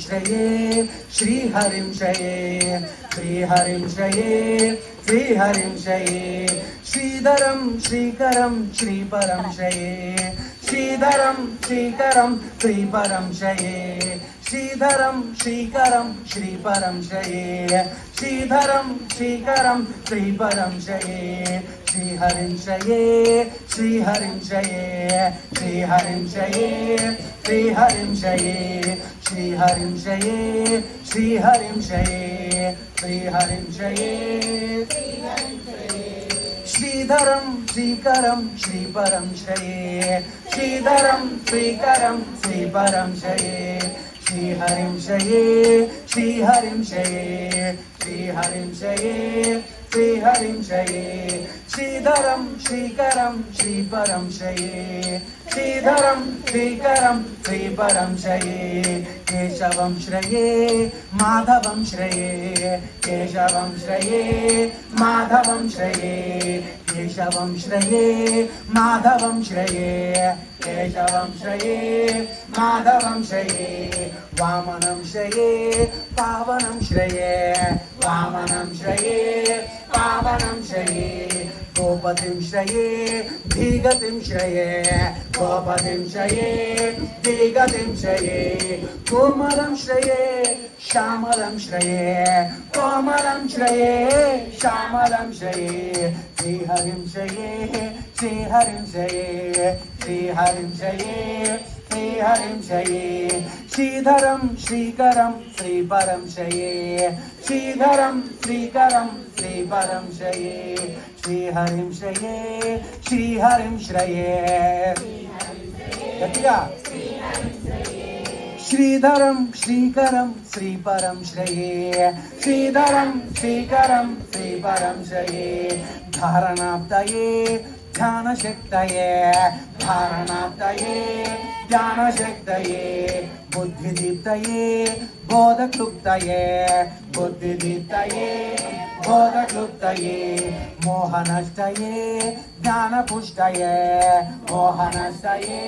श्रये श्रीहरिं शये श्रीहरिं शये श्रीहरिं शये श्रीधरं श्रीकरं श्रीपरं शये श्रीधरं श्रीकरं श्रीपरं शये श्रीधरं श्रीकरं श्रीपरं शये श्रीधरं श्रीकरं श्रीपरं शये श्रीहरिं शये श्रीहरिं शये श्रीहरिं शये श्रीहरिं शये श्रीहरिं शये श्रीहरिं शये श्रीहरिं शये श्रीधरं श्रीकरं श्रीपरं शये श्रीधरं श्रीकरं श्रीपरं शये श्रीहरिं शये श्रीहरिं शये श्रीहरिं शये श्रीहरिं शये श्रीधरं श्रीकरं श्रीपरं शये श्रीधरं श्रीकरं श्रीपरं शये केशवं श्रये माधवं श्रये केशवं श्रये माधवं श्रये केशवं श्रये माधवं श्रये केशवं श्रये माधवं श्रये वामनं श्रये पावनं श्रये वामनं श्रये पावनं श्रये गोपतिं श्रये धीगतिं श्रये गोपतिं श्रये धीगतिं श्रये कोमलं श्रये श्यामलं श्रये कोमलं श्रये श्यामलं श्रये श्रीहरिं शये श्रीहरिं शये श्रीहरिं शये श्रीहरिं शये श्रीधरं श्रीकरं श्रीपरं शये श्रीधरं श्रीकरं श्रीपरं शये श्रीहरिं शये श्रीहरिं श्रये गट्टिगा श्रीधरं श्रीकरं श्रीपरं श्रये श्रीधरं श्रीकरं श्रीपरं शये धारणाप्तये ध्यानशक्तये धारणाप्तये ध्यानशक्तये बुद्धिदीप्तये बोधक्लुप्तये बुद्धिदीप्तये बोधक्लुप्तये मोहनष्टये ज्ञानपुष्टये मोहनष्टये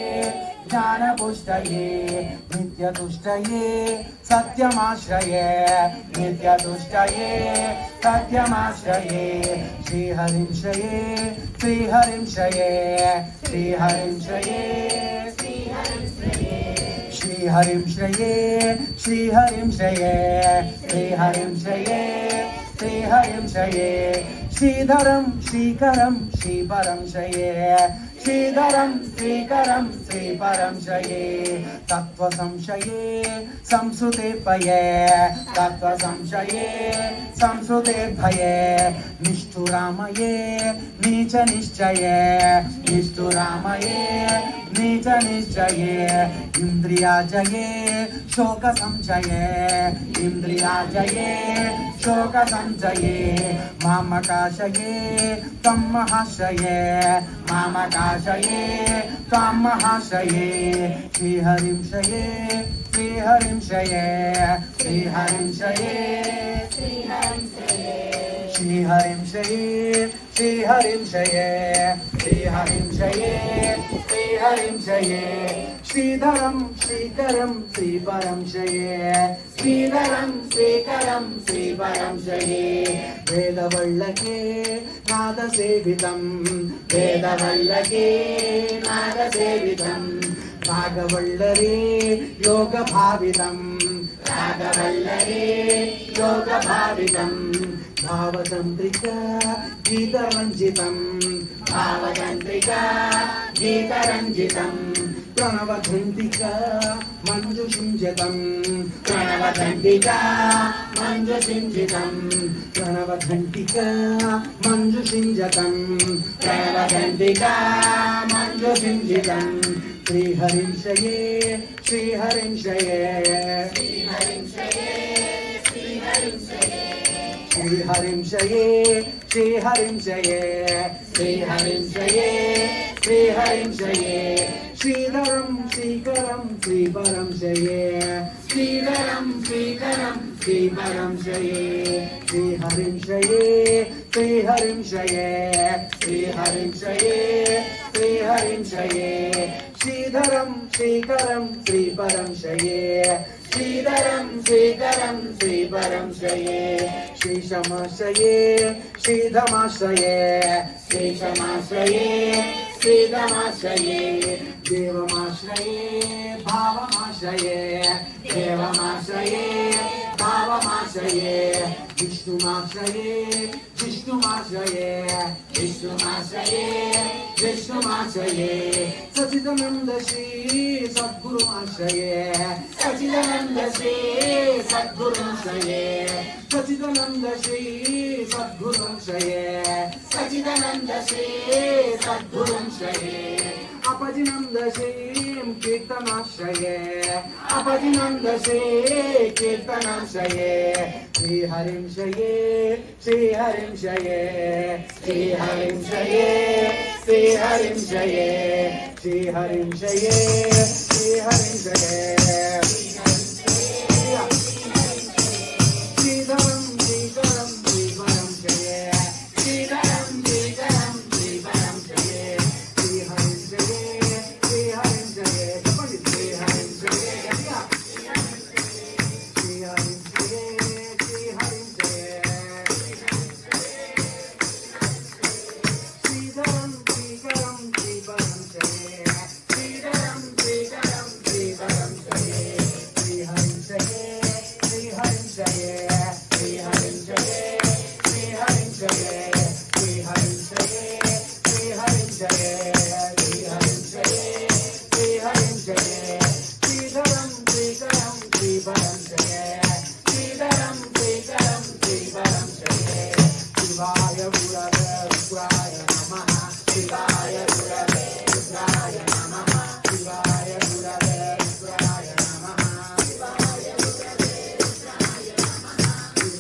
ज्ञानपुष्टये नित्यतुष्टये सत्यमाश्रये नित्यतुष्टये सत्यमाश्रये श्रीहरिं शये श्रीहरिं शये श्रीहरिं शये श्रीहरिं शये श्रीहरिं शये श्रीहरिं शये श्रीहरिं शये श्रीधरं श्रीकरं श्रीपरं शये श्रीधरं श्रीकरं श्रीपरं शये तत्त्वसंशये संस्कृते पये तत्त्वसंशये संस्कृते भये निष्ठुरामये नीचनिश्चये निष्ठुरामये नीचनिश्चये इन्द्रियाजये शोकसंशये इन्द्रियाजये शोकसंशये मामकाशये त्वं महाशये मामकाशये त्वं महाशये श्रीहरिं शये श्रीहरिं शये श्रीहरिं शये श्रीहरिं शये श्रीहरिं शये श्रीहरिं शये श्रीहरिं शये श्रीधरं श्रीकरं श्रीपरं शये श्रीधरं श्रीकरं श्रीपरं शये वेदवल्लके नादसेवितं वेदवल्लके नादसेवितं रागवल्लरे योगभावितं रागवल्लरे योगभावितं भावतन्त्रिका गीतरञ्जितं भावतन्त्रिका गीतरञ्जितं प्रणवघण्टिका मञ्जुषिञ्जितं प्रणवघण्टिका मञ्जुषिञ्जितं प्रणवघण्टिका मञ्जुषिञ्जितं प्रणवघण्टिका मञ्जुषिञ्जितं श्रीहरिं शये श्रीहरिं शये श्रीहरिं शये श्रीहरिं शये श्रीहरिं शये श्रीहरिं शये श्रीहरिं शये श्रीहरिं शये श्रीधरं श्रीकरं श्रीपरं शये श्रीधरं श्रीकरं श्रीपरं शये श्रीहरिं शये श्रीहरिं शये श्रीहरिं शये श्रीहरिं शये श्रीधरं श्रीकरं श्रीपरं शये श्रीधरं श्रीकरं श्रीपरं श्रये श्रीशमाश्रये श्रीधमाश्रये श्रीशमाश्रये श्रीधमाश्रये देवमाश्रये भावमाश्रये देवमाश्रये भावमाश्रये विष्णुमाश्रये विष्णुमाश्रये विष्णुमाश्रये विष्णुमाश्रये सच्चिदानंद श्री सद्गुरुमाश्रये सच्चिदानंद श्री सद्गुरुमाश्रये सच्चिदानंद श्री सद्गुरुमाश्रये सच्चिदानंद श्री सद्गुरुमाश्रये अपजिनंद श्री कीर्तनाश्रये अपजिनंद श्री कीर्तनाश्रये श्री हरिं शये श्री हरिं शये श्री हरिं शये श्री हरिं शये श्री हरिं शये श्री हरिं शये श्रीधरं श्रीकरं श्रीपरं शये श्रीधरं श्रीकरं श्रीपरं शये श्री हरिं शये श्री हरिं शये श्री हरिं शये श्री हरिं शये श्री हरिं शये श्रीधरं श्रीकरं श्रीपरं शये श्रीधरं श्रीकरं श्रीपरं शये श्री हरिं शये श्री हरिं शये श्री हरिं शये श्री हरिं शये श्री हरिं शये श्री हरिं शये श्री हरिं शये श्री हरिं शये श्रीधरं श्रीकरं श्रीपरं शये श्रीधरं श्रीकरं श्रीपरं शये शिवाय गुरवे रुद्राय नमः शिवाय गुरवे रुद्राय नमः शिवाय गुरवे रुद्राय नमः शिवाय गुरवे रुद्राय नमः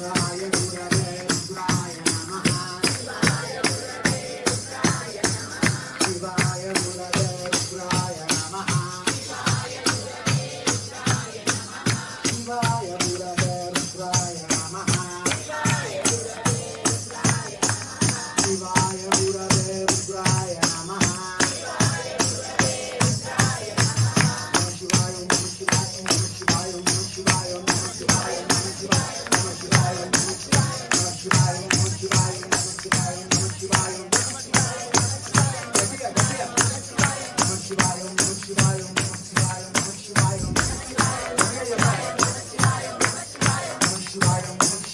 शिवाय गुरवे रुद्राय नमः शिवाय गुरवे रुद्राय नमः शिवाय गुरवे रुद्राय नमः शिवाय गुरवे रुद्राय नमः शिवाय गुरवे रुद्राय नमः शिवाय नमः शिवाय नमः शिवाय नमः शिवाय नमः शिवाय नमः शिवाय नमः शिवाय नमः शिवाय नमः शिवाय नमः शिवाय नमः शिवाय नमः शिवाय नमः शिवाय नमः शिवाय नमः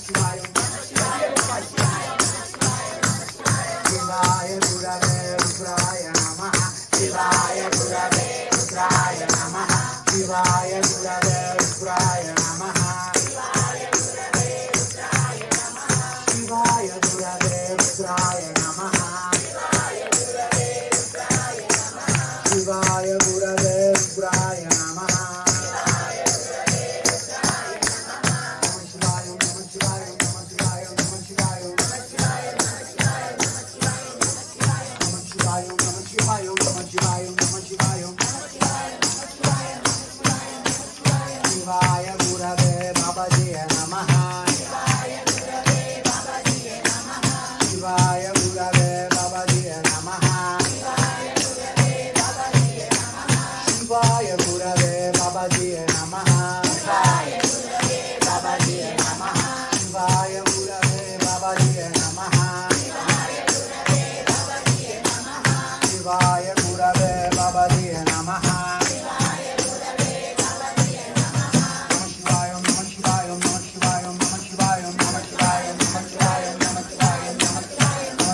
शिवाय नमः शिवाय नमः शिवाय गुरवे रुद्राय नमः शिवाय गुरवे रुद्राय नमः शिवाय गुरवे रुद्राय नमः शिवाय गुरवे रुद्राय नमः शिवाय गुरवे रुद्राय नमः शिवाय नमः शिवाय नमः शिवाय नमः शिवाय नमः शिवाय नमः शिवाय नमः शिवाय नमः शिवाय शिवाय गुरवे बाबाजी नमः शिवाय गुरवे बाबाजी नमः शिवाय गुरवे बाबाजी नमः शिवाय गुरवे बाबाजी नमः शिवाय गुरवे बाबाजी नमः शिवाय गुरवे बाबाजी नमः शिवाय गुरवे बाबाजी नमः शिवाय नमः शिवाय नमः शिवाय नमः शिवाय नमः शिवाय नमः शिवाय नमः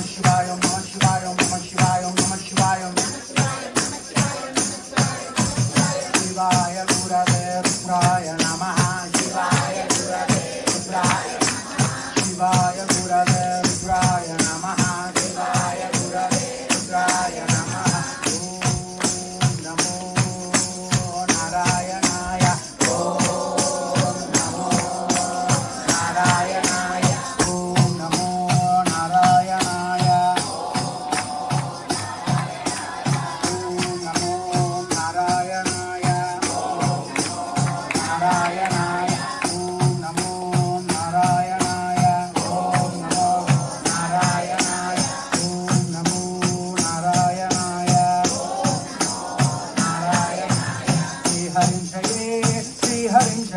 शिवाय नमः शिवाय नमः शिवाय नमः शिवाय नमः शिवाय शिवाय गुरवे रुद्राय नमः शिवाय गुरवे रुद्राय शिवाय गुरवे रुद्राय नमः शिवाय गुरवे रुद्राय नमः ॐ नमो नारायणाय ॐ नमो नारायणाय ॐ नमो नारायणाय ॐ नमो नारायणाय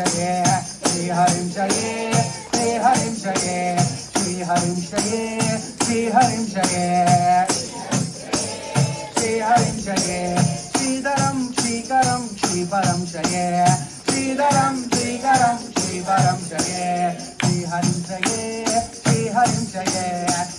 शये श्री हरिं शये श्री हरिं शये श्री हरिं शये श्री हरिं शये श्री हरिं शये श्रीधरं श्रीकरं श्रीपरं शये श्रीधरं श्रीकरं श्रीपरं शये श्री हरिं शये श्री हरिं शये